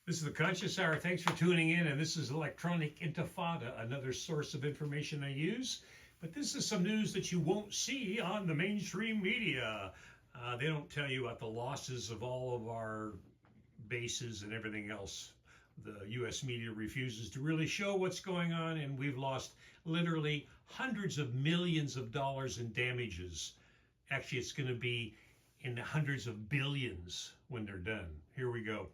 This is the Conscious Hour. Thanks for tuning in. And this is Electronic Intifada, another source of information I use. But this is some news that you won't see on the mainstream media. They don't tell you about the losses of all of our bases and everything else. The U.S. media refuses to really show what's going on, and we've lost literally hundreds of millions of dollars in damages. Actually, it's going to be in the hundreds of billions when they're done. Here we go.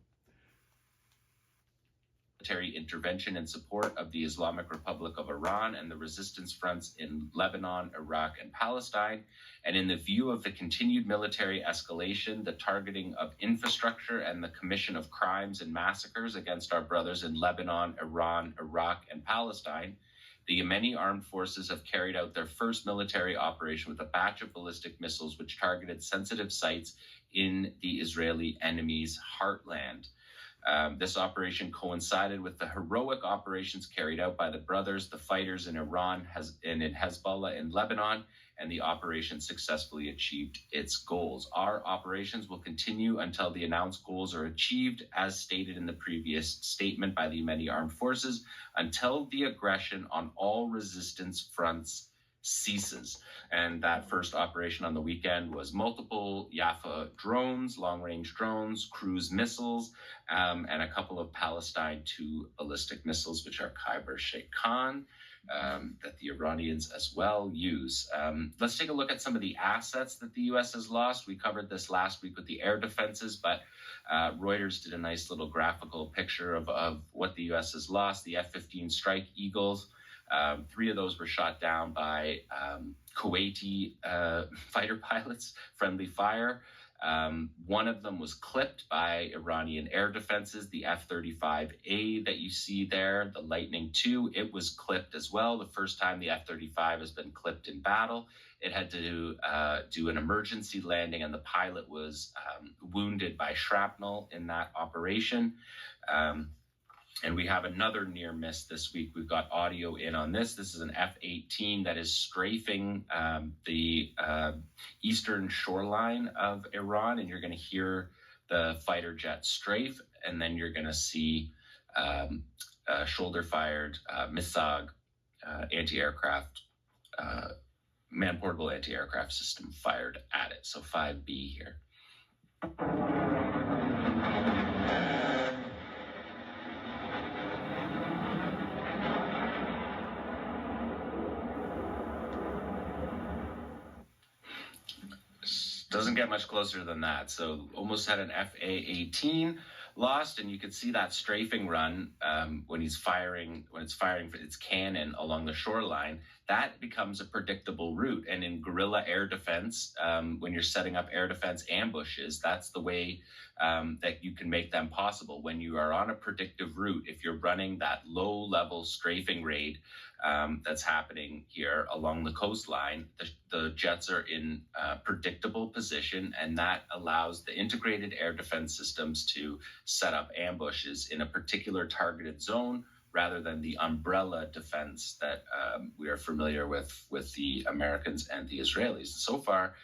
Military intervention in support of the Islamic Republic of Iran and the resistance fronts in Lebanon, Iraq, and Palestine. And in the view of the continued military escalation, the targeting of infrastructure, and the commission of crimes and massacres against our brothers in Lebanon, Iran, Iraq, and Palestine, the Yemeni armed forces have carried out their first military operation with a batch of ballistic missiles which targeted sensitive sites in the Israeli enemy's heartland. This operation coincided with the heroic operations carried out by the brothers, the fighters in Iran and in Hezbollah in Lebanon, and the operation successfully achieved its goals. Our operations will continue until the announced goals are achieved, as stated in the previous statement by the Yemeni armed forces, until the aggression on all resistance fronts ceases. And that first operation on the weekend was multiple Yafa drones, long-range drones, cruise missiles, and a couple of Palestine 2 ballistic missiles, which are Khyber Sheikh Khan, that the Iranians as well use. Let's take a look at some of the assets that the U.S. has lost. We covered this last week with the air defenses, but Reuters did a nice little graphical picture of what the U.S. has lost. The F-15 Strike Eagles, 3 of those were shot down by Kuwaiti fighter pilots, friendly fire. One of them was clipped by Iranian air defenses, the F-35A that you see there, the Lightning II. It was clipped as well. The first time the F-35 has been clipped in battle. It had to do an emergency landing, and the pilot was wounded by shrapnel in that operation. And we have another near miss this week. We've got audio in on this. This is an F-18 that is strafing the eastern shoreline of Iran, and you're going to hear the fighter jet strafe, and then you're going to see shoulder-fired MISAG anti-aircraft, man-portable anti-aircraft system fired at it. So 5B here. Doesn't get much closer than that. So almost had an FA-18 lost, and you could see that strafing run when it's firing its cannon along the shoreline. That becomes a predictable route. And in guerrilla air defense, when you're setting up air defense ambushes, that's the way that you can make them possible. When you are on a predictive route, if you're running that low-level strafing raid that's happening here along the coastline, the jets are in predictable position, and that allows the integrated air defense systems to set up ambushes in a particular targeted zone, rather than the umbrella defense that we are familiar with the Americans and the Israelis. So far,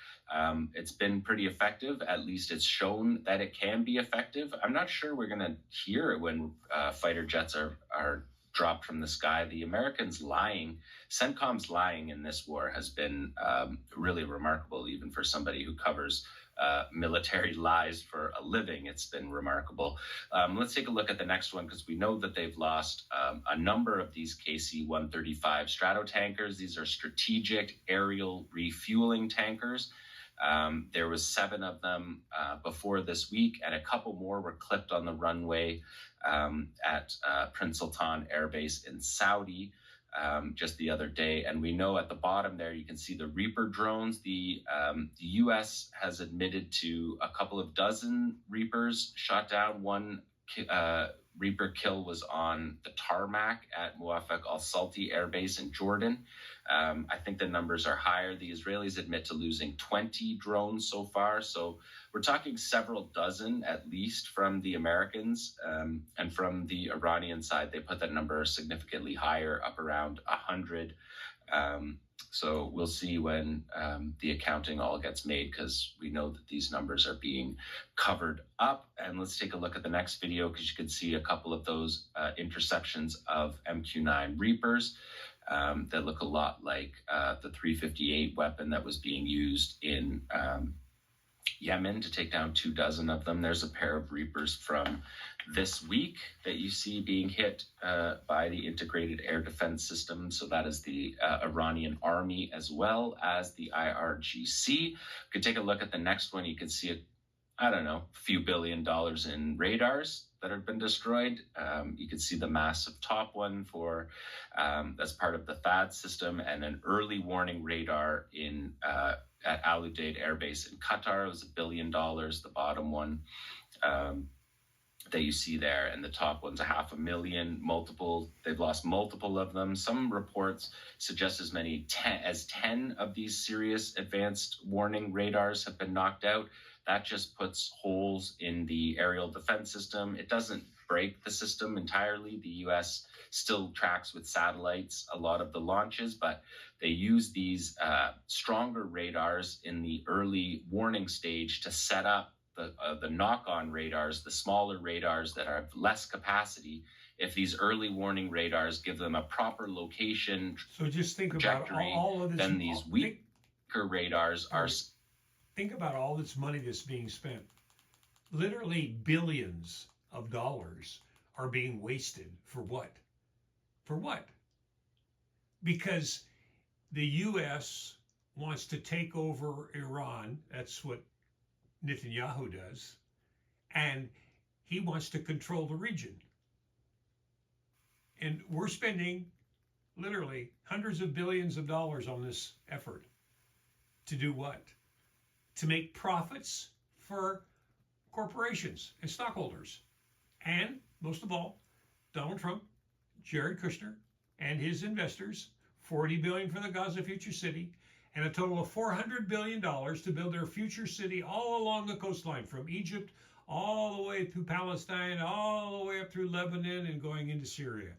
it's been pretty effective. At least it's shown that it can be effective. I'm not sure we're going to hear it when fighter jets are dropped from the sky. The Americans lying, CENTCOM's lying in this war has been really remarkable, even for somebody who covers military lies for a living. It's been remarkable. Let's take a look at the next one, because we know that they've lost a number of these KC-135 Stratotankers. These are strategic aerial refueling tankers. There was 7 of them before this week, and a couple more were clipped on the runway at Prince Sultan Air Base in Saudi just the other day. And we know at the bottom there, you can see the Reaper drones. The U.S. has admitted to a couple of dozen Reapers shot down. One Reaper kill was on the tarmac at Muwafaq al-Salti Air Base in Jordan. I think the numbers are higher. The Israelis admit to losing 20 drones so far. So we're talking several dozen at least from the Americans, and from the Iranian side, they put that number significantly higher, up around 100. So we'll see when the accounting all gets made, because we know that these numbers are being covered up. And let's take a look at the next video, because you can see a couple of those interceptions of MQ-9 Reapers that look a lot like the 358 weapon that was being used in Yemen to take down 24 of them. There's a pair of Reapers from this week that you see being hit by the integrated air defense system. So that is the Iranian army as well as the IRGC. You could take a look at the next one. You can see a few $1 billion in radars that have been destroyed. You can see the massive top one for that's part of the THAAD system, and an early warning radar in at Al Udeid Air Base in Qatar. It was $1 billion. The bottom one that you see there, and the top one's $500,000. They've lost multiple of them. Some reports suggest as many as 10 of these serious advanced warning radars have been knocked out. That just puts holes in the aerial defense system. It doesn't break the system entirely. The U.S. still tracks with satellites a lot of the launches, but they use these stronger radars in the early warning stage to set up the knock-on radars, the smaller radars that have less capacity. If these early warning radars give them a proper location, so just think trajectory, about all of this. Then these weaker radars are. Think about all this money that's being spent. Literally billions of dollars are being wasted for what? For what? Because the U.S. wants to take over Iran. That's what Netanyahu does. And he wants to control the region. And we're spending literally hundreds of billions of dollars on this effort. To do what? To make profits for corporations and stockholders. And most of all, Donald Trump, Jared Kushner, and his investors, $40 billion for the Gaza Future City, and a total of $400 billion to build their future city all along the coastline, from Egypt all the way through Palestine, all the way up through Lebanon and going into Syria.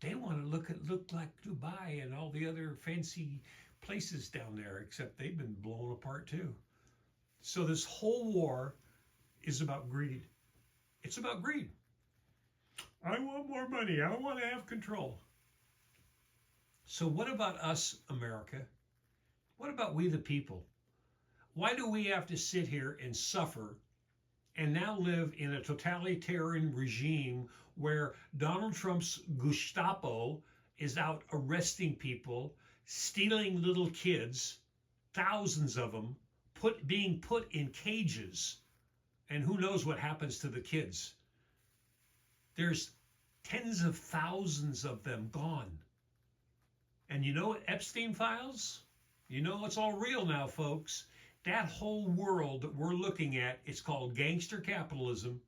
They want to look like Dubai and all the other fancy places down there, except they've been blown apart too. So this whole war is about greed. It's about greed. I want more money. I want to have control. So what about us, America? What about we the people? Why do we have to sit here and suffer and now live in a totalitarian regime where Donald Trump's Gestapo is out arresting people, stealing little kids, thousands of them, being put in cages, and who knows what happens to the kids? There's tens of thousands of them gone. And you know what Epstein files? You know it's all real now, folks. That whole world that we're looking at, it's called gangster capitalism.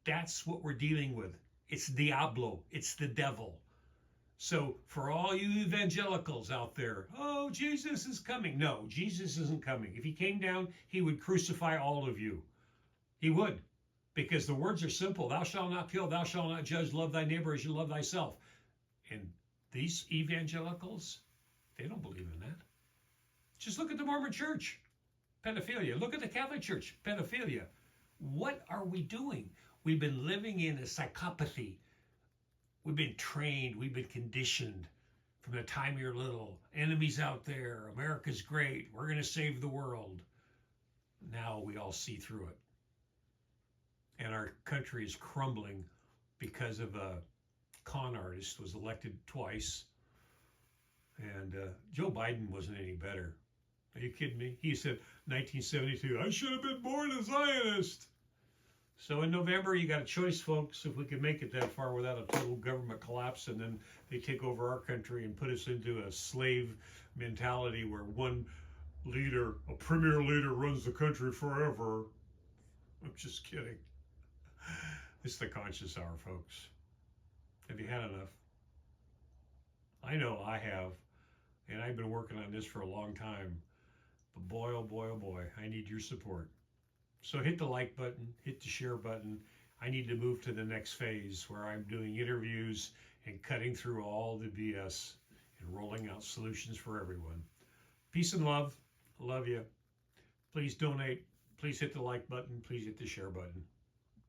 That's what we're dealing with. It's Diablo. It's the devil. So for all you evangelicals out there, oh, Jesus is coming. No, Jesus isn't coming. If he came down, he would crucify all of you. He would, because the words are simple. Thou shalt not kill, thou shalt not judge, love thy neighbor as you love thyself. And these evangelicals, they don't believe in that. Just look at the Mormon Church, pedophilia. Look at the Catholic Church, pedophilia. What are we doing? We've been living in a psychopathy. We've been trained, we've been conditioned from the time you're little. Enemies out there, America's great, we're going to save the world. Now we all see through it. And our country is crumbling because of a con artist who was elected twice. And Joe Biden wasn't any better. Are you kidding me? He said, 1972, I should have been born a Zionist. So in November, you got a choice, folks, if we can make it that far without a total government collapse, and then they take over our country and put us into a slave mentality where one leader, a premier leader, runs the country forever. I'm just kidding. It's the conscious hour, folks. Have you had enough? I know I have, and I've been working on this for a long time. But boy, oh boy, oh boy, I need your support. So hit the like button, hit the share button. I need to move to the next phase where I'm doing interviews and cutting through all the BS and rolling out solutions for everyone. Peace and love. Love you. Please donate. Please hit the like button. Please hit the share button.